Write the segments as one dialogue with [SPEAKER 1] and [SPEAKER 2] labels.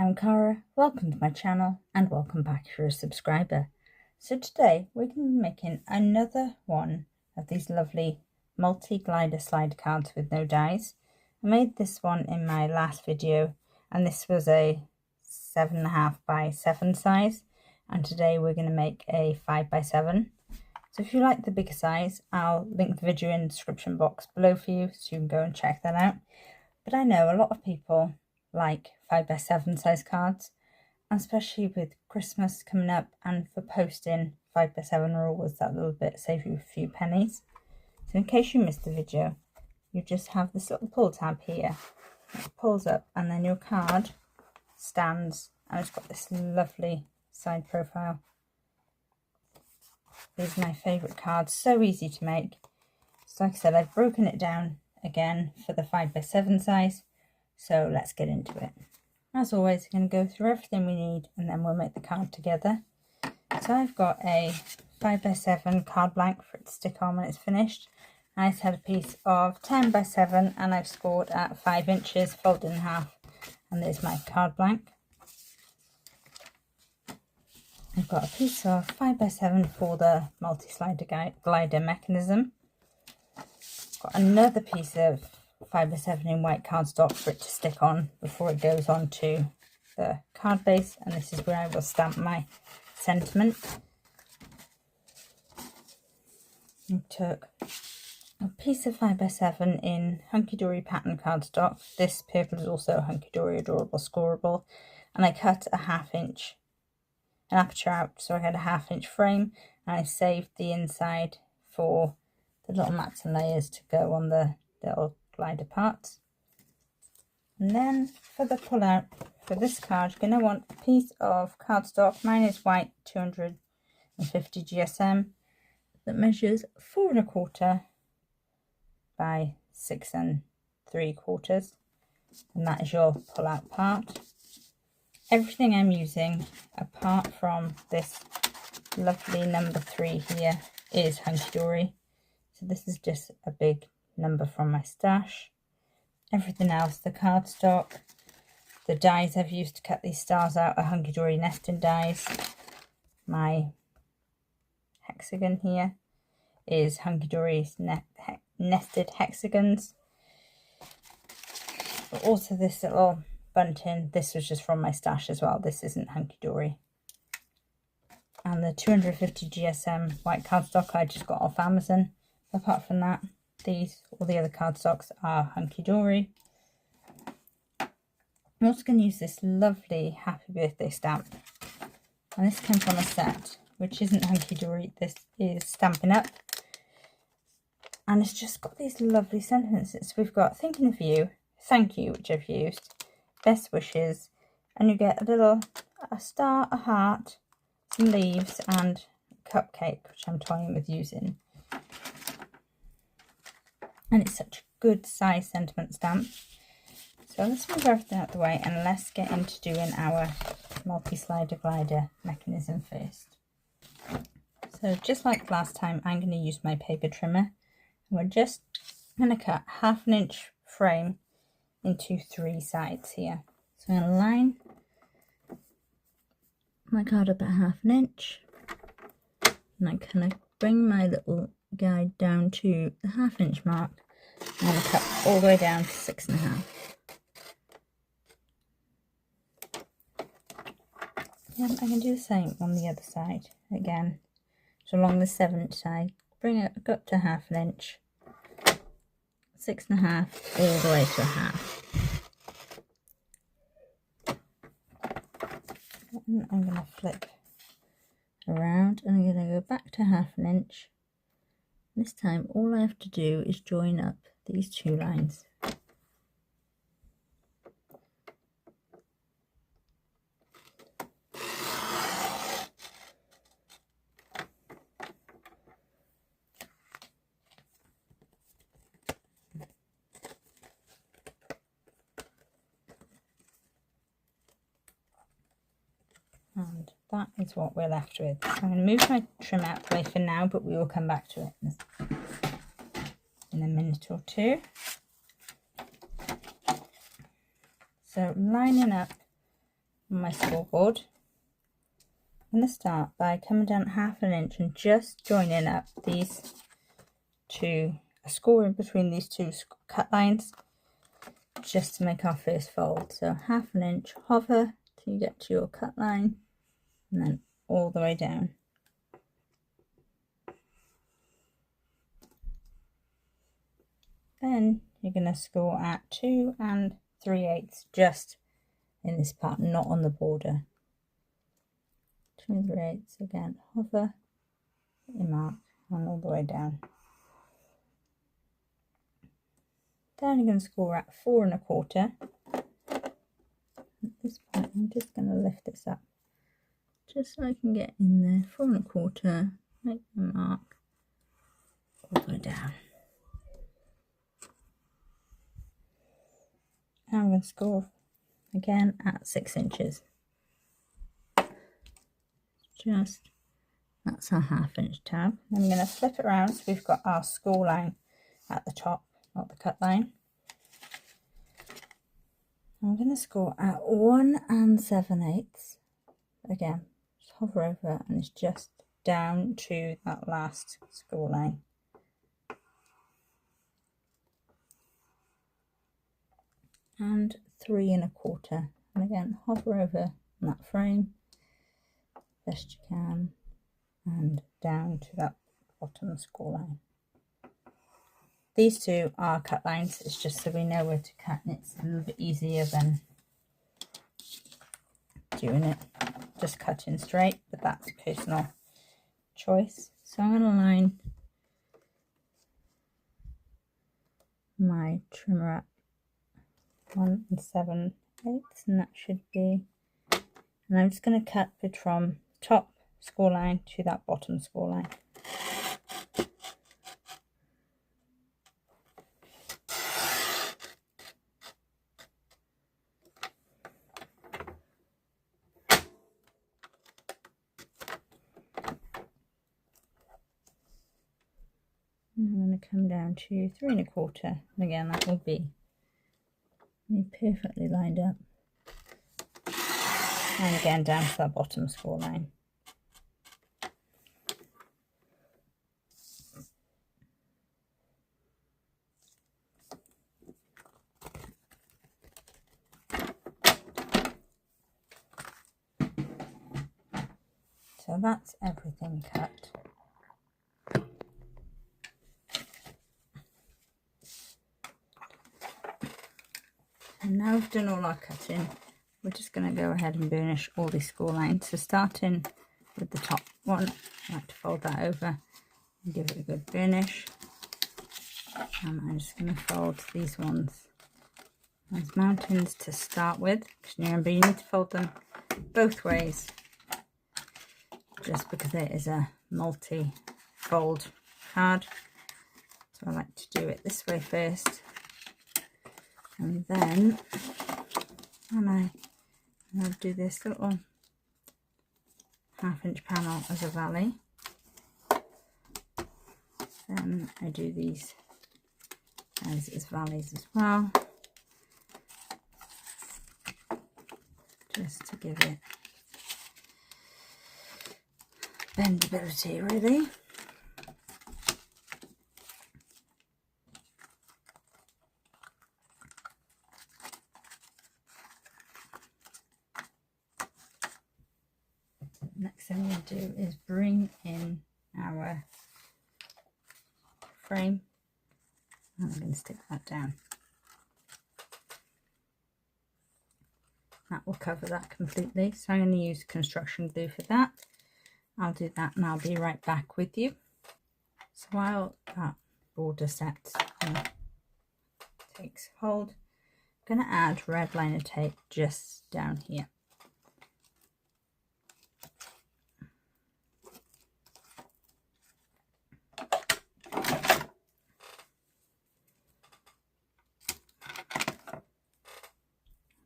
[SPEAKER 1] I'm Cara, welcome to my channel and welcome back if you're a subscriber. So today we're going to be making another one of these lovely multi-glider slide cards with no dies. I made this one in my last video and this was a 7.5 by 7 size, and today we're going to make a 5 by 7. So if you like the bigger size, I'll link the video in the description box below for you so you can go and check that out. But I know a lot of people like 5 by 7 size cards, and especially with Christmas coming up and for posting, 5 by 7 are always that little bit, save you a few pennies. So in case you missed the video, you just have this little pull tab here. It pulls up and then your card stands and it's got this lovely side profile. These are my favourite cards, so easy to make. So like I said, I've broken it down again for the 5 by 7 size. So let's get into it. As always, we're going to go through everything we need and then we'll make the card together. So I've got a 5 by 7 card blank for it to stick on when it's finished. I just had a piece of 10 by 7 and I've scored at 5 inches, folded in half, and there's my card blank. I've got a piece of 5 by 7 for the multi-slider glider mechanism. Got another piece of 5 by 7 in white cardstock for it to stick on before it goes on to the card base, and this is where I will stamp my sentiment. I took a piece of 5 by 7 in Hunky Dory pattern cardstock. This paper is also Hunky Dory Adorable Scoreable, and I cut a 1/2 inch an aperture out, so I had a 1/2 inch frame, and I saved the inside for the little mats and layers to go on the little glider parts. And then for the pull out for this card, you're going to want a piece of cardstock. Mine is white 250 GSM that measures 4 1/4 by 6 3/4, and that is your pull out part. Everything I'm using apart from this lovely number 3 here is Hunky Dory. So this is just a big number from my stash. Everything else, the cardstock, the dies I've used to cut these stars out are Hunky Dory nesting dies. My hexagon here is Hunky Dory's nested hexagons. But also this little bunting, this was just from my stash as well. This isn't Hunky Dory. And the 250 GSM white cardstock I just got off Amazon. Apart from that, all the other cardstocks are Hunky Dory. I'm also going to use this lovely Happy Birthday stamp. And this came from a set, which isn't Hunky Dory. This is Stampin' Up. And it's just got these lovely sentences. We've got thinking of you, thank you, which I've used, best wishes, and you get a star, a heart, some leaves, and a cupcake, which I'm toying with using. And it's such a good size sentiment stamp. So let's move everything out of the way and let's get into doing our multi-slider glider mechanism first. So just like last time, I'm going to use my paper trimmer. And we're just going to cut 1/2 inch frame into 3 sides here. So I'm going to line my card up at 1/2 inch. And I kind of bring my little guide down to the 1/2 inch mark, and I cut all the way down to 6.5. And I can do the same on the other side again. So along the 7th side, bring it up to 1/2 inch, 6.5, all the way to 1/2. And I'm going to flip around and I'm going to go back to 1/2 inch. This time all I have to do is join up these 2 lines. And that is what we're left with. So I'm going to move my trim out of the way for now, but we will come back to it in a minute or two. So lining up on my scoreboard. I'm going to start by coming down 1/2 inch and just joining up these two, a score in between these two cut lines, just to make our first fold. So 1/2 inch, hover till you get to your cut line, and then all the way down. Then you're going to score at 2 3/8 just in this part, not on the border. 2 3/8 again, hover your mark and all the way down. Then you're going to score at 4 1/4. At this point I'm just going to lift this up just so I can get in there. 4 1/4, make the mark all the way down. Now I'm going to score again at 6 inches. Just, that's our 1/2 inch tab. Then I'm going to flip it around so we've got our score line at the top, not the cut line. I'm going to score at 1 7/8. Again, just hover over and it's just down to that last score line. And 3 1/4. And again, hover over that frame best you can and down to that bottom score line. These two are cut lines, it's just so we know where to cut, and it's a little bit easier than doing it just cutting straight, but that's personal choice. So I'm going to line my trimmer up 1 7/8, and that should be, and I'm just going to cut it from top score line to that bottom score line. I'm going to come down to 3 1/4, and again that will be perfectly lined up, and again down to that bottom score line. So that's everything cut. And now we've done all our cutting, we're just going to go ahead and burnish all these score lines. So starting with the top one, I like to fold that over and give it a good burnish. And I'm just going to fold these ones as mountains to start with, because remember you need to fold them both ways, just because it is a multi-fold card. So I like to do it this way first, and then when I'll do this little 1/2 inch panel as a valley, then I do these as valleys as well, just to give it bendability really. Next thing we'll do is bring in our frame, and I'm going to stick that down. That will cover that completely, so I'm going to use construction glue for that. I'll do that and I'll be right back with you. So while that border sets and takes hold, I'm going to add red liner tape just down here.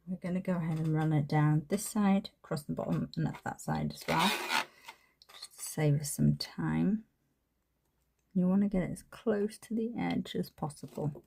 [SPEAKER 1] We're going to go ahead and run it down this side, across the bottom and up that side as well, just to save us some time. You want to get it as close to the edge as possible.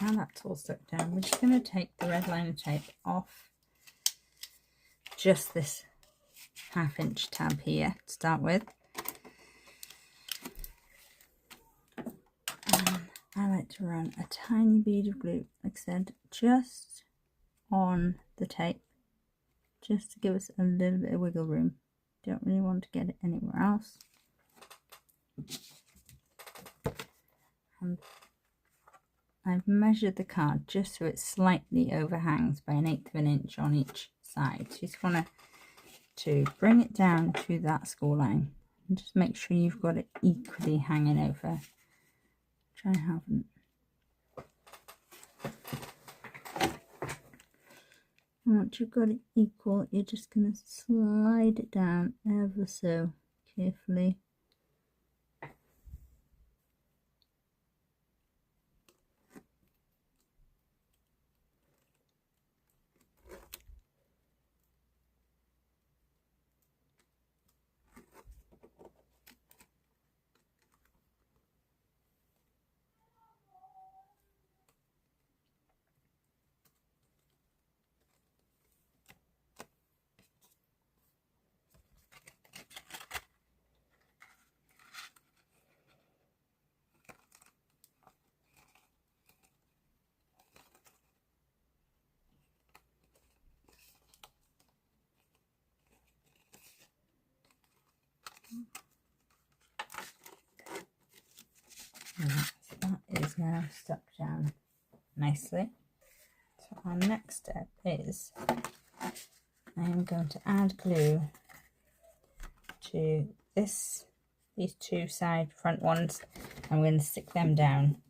[SPEAKER 1] now that's all stuck down, we're just going to take the red liner tape off just this 1/2 inch tab here to start with. And I like to run a tiny bead of glue, like I said, just on the tape, just to give us a little bit of wiggle room. Don't really want to get it anywhere else. And I've measured the card just so it slightly overhangs by 1/8 of an inch on each side. So you just want to bring it down to that score line and just make sure you've got it equally hanging over, which I haven't. And once you've got it equal, you're just going to slide it down ever so carefully. That is now stuck down nicely. So our next step is I am going to add glue to these two front ones. I'm going to stick them down.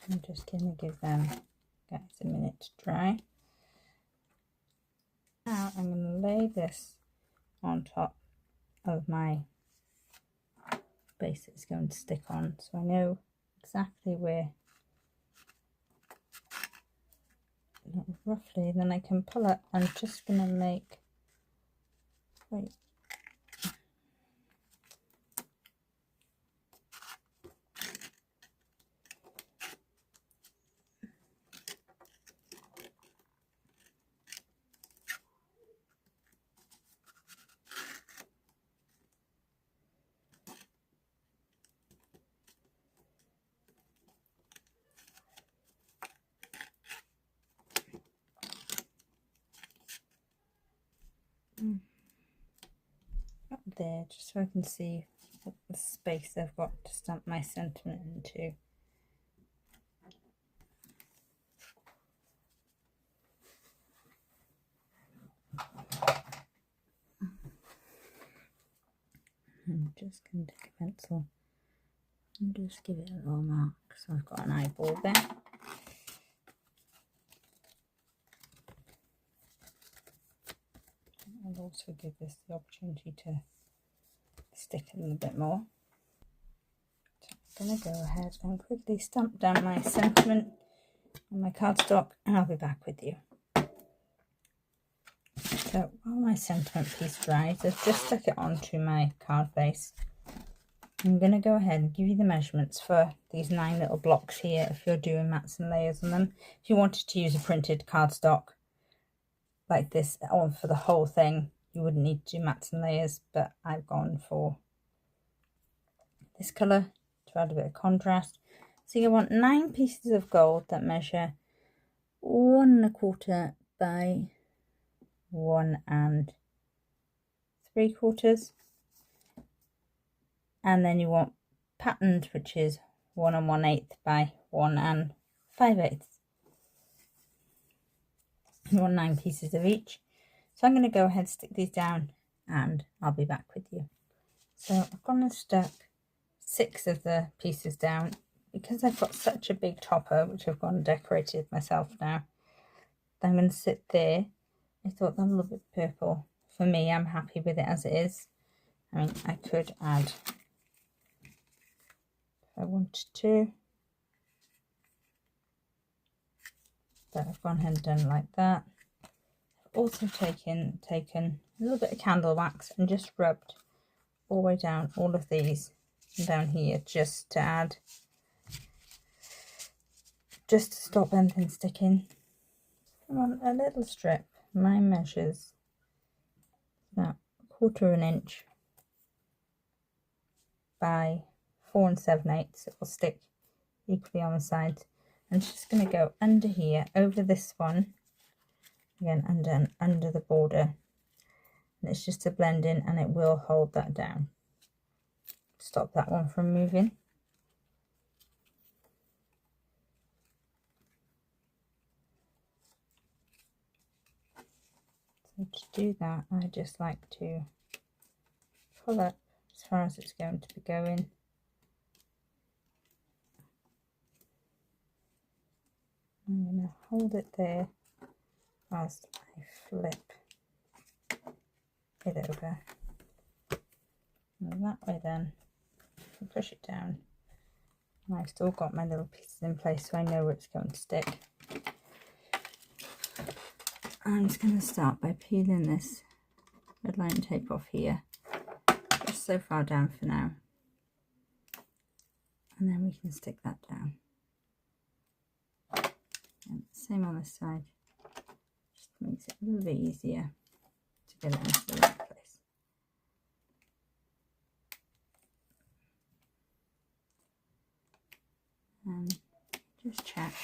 [SPEAKER 1] I'm just going to give them guys a minute to dry. Now I'm going to lay this on top of my base it's going to stick on, so I know exactly where, roughly, then I can pull up. I'm just going to make, wait, up there, just so I can see what the space I've got to stamp my sentiment into. I'm just going to take a pencil and just give it a little mark, so I've got an eyeball there. I'll also give this the opportunity to stick a little bit more. So I'm going to go ahead and quickly stamp down my sentiment on my cardstock, and I'll be back with you. So while my sentiment piece dries, I've just stuck it onto my card base. I'm going to go ahead and give you the measurements for these 9 little blocks here if you're doing mats and layers on them. If you wanted to use a printed cardstock like this on for the whole thing, you wouldn't need to do mats and layers, but I've gone for this colour to add a bit of contrast. So you want 9 pieces of gold that measure 1 1/4 by 1 3/4, and then you want patterned, which is 1 1/8 by 1 5/8. You want 9 pieces of each. So I'm going to go ahead and stick these down, and I'll be back with you. So I've gone and stuck 6 of the pieces down. Because I've got such a big topper, which I've gone and decorated myself now, I'm going to sit there. I thought that a little bit purple. For me, I'm happy with it as it is. I mean, I could add if I wanted to. But I've gone ahead and done like that. I've also taken a little bit of candle wax and just rubbed all the way down all of these and down here, just to add, just to stop anything sticking. I want a little strip. Mine measures about 1/4 inch by 4 7/8. It will stick equally on the sides. I'm just going to go under here, over this one, again under the border, and it's just to blend in, and it will hold that down, stop that one from moving. So to do that, I just like to pull up as far as it's going to be going. I'm going to hold it there whilst I flip it over. And that way then, I push it down. And I've still got my little pieces in place, so I know where it's going to stick. I'm just going to start by peeling this red line tape off here, just so far down for now. And then we can stick that down. And same on this side, just makes it a little bit easier to get it into the right place. And just check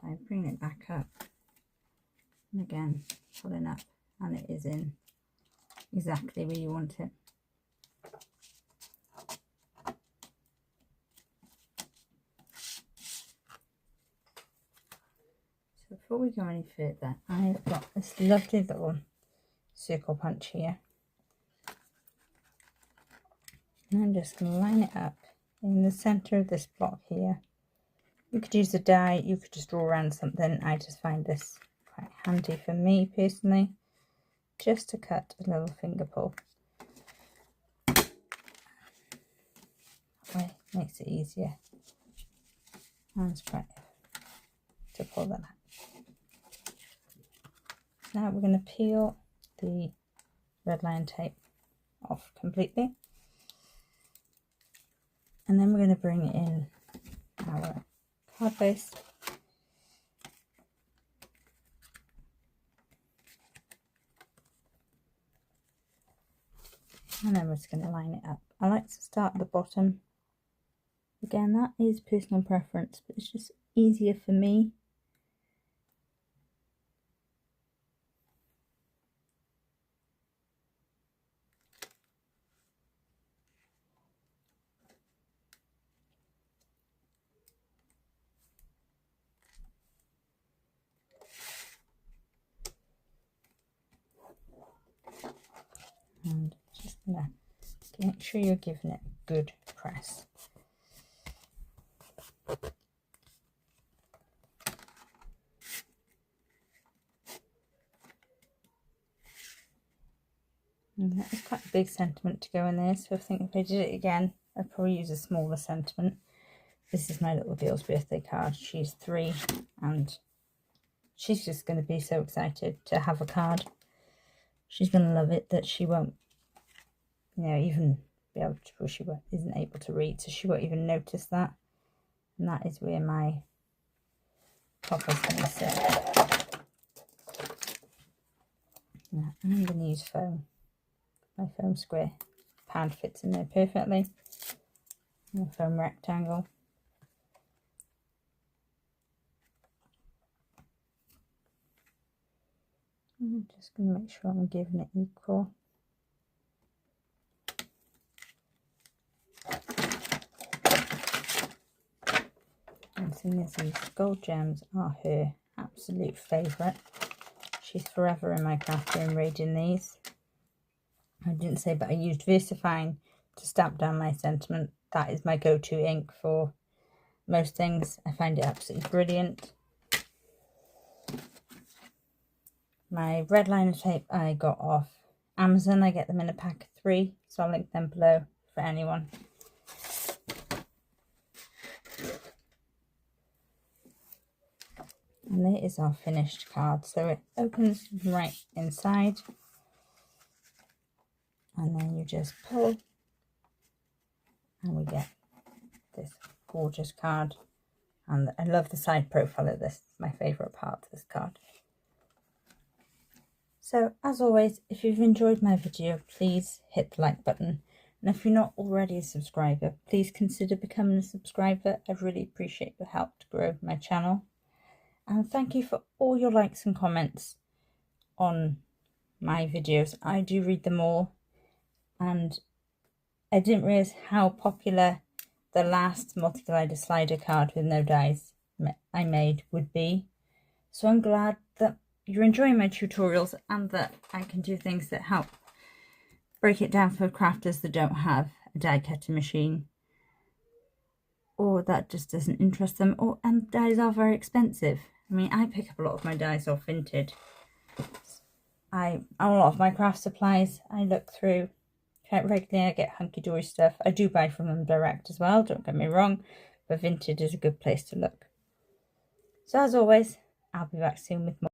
[SPEAKER 1] by bringing it back up, and again pulling up, and it is in exactly where you want it. Before we go any further, I've got this lovely little circle punch here, and I'm just going to line it up in the centre of this block here. You could use a die, you could just draw around something. I just find this quite handy for me personally, just to cut a little finger pull. That way it makes it easier and spread to pull that out. Now we're going to peel the red line tape off completely, and then we're going to bring in our card base, and then we're just going to line it up. I like to start at the bottom. Again, that is personal preference, but it's just easier for me. And just gonna make sure you're giving it a good press. And that was quite a big sentiment to go in there, so I think if I did it again, I'd probably use a smaller sentiment. This is my little girl's birthday card. She's 3, and she's just going to be so excited to have a card. She's going to love it that she won't, you know, even be able to, she isn't able to read, so she won't even notice that. And that is where my popper's going to sit. Now, I'm going to use foam. My foam square pad fits in there perfectly. And a foam rectangle. I'm just going to make sure I'm giving it equal. And seeing as these gold gems are her absolute favourite, she's forever in my craft room reading these. I didn't say, but I used VersaFine to stamp down my sentiment. That is my go-to ink for most things. I find it absolutely brilliant. My red liner tape I got off Amazon. I get them in a pack of 3, so I'll link them below for anyone. And there is our finished card. So it opens right inside. And then you just pull. And we get this gorgeous card. And I love the side profile of this. It's my favourite part of this card. So as always, if you've enjoyed my video, please hit the like button. And if you're not already a subscriber, please consider becoming a subscriber. I'd really appreciate your help to grow my channel. And thank you for all your likes and comments on my videos. I do read them all. And I didn't realise how popular the last multi-glider slider card with no dies I made would be. So I'm glad that you're enjoying my tutorials and that I can do things that help break it down for crafters that don't have a die cutting machine, or that just doesn't interest them, and dies are very expensive. I mean, I pick up a lot of my dies off Vinted. A lot of my craft supplies I look through quite regularly. I get hunky dory stuff. I do buy from them direct as well, don't get me wrong, but Vinted is a good place to look. So as always, I'll be back soon with more.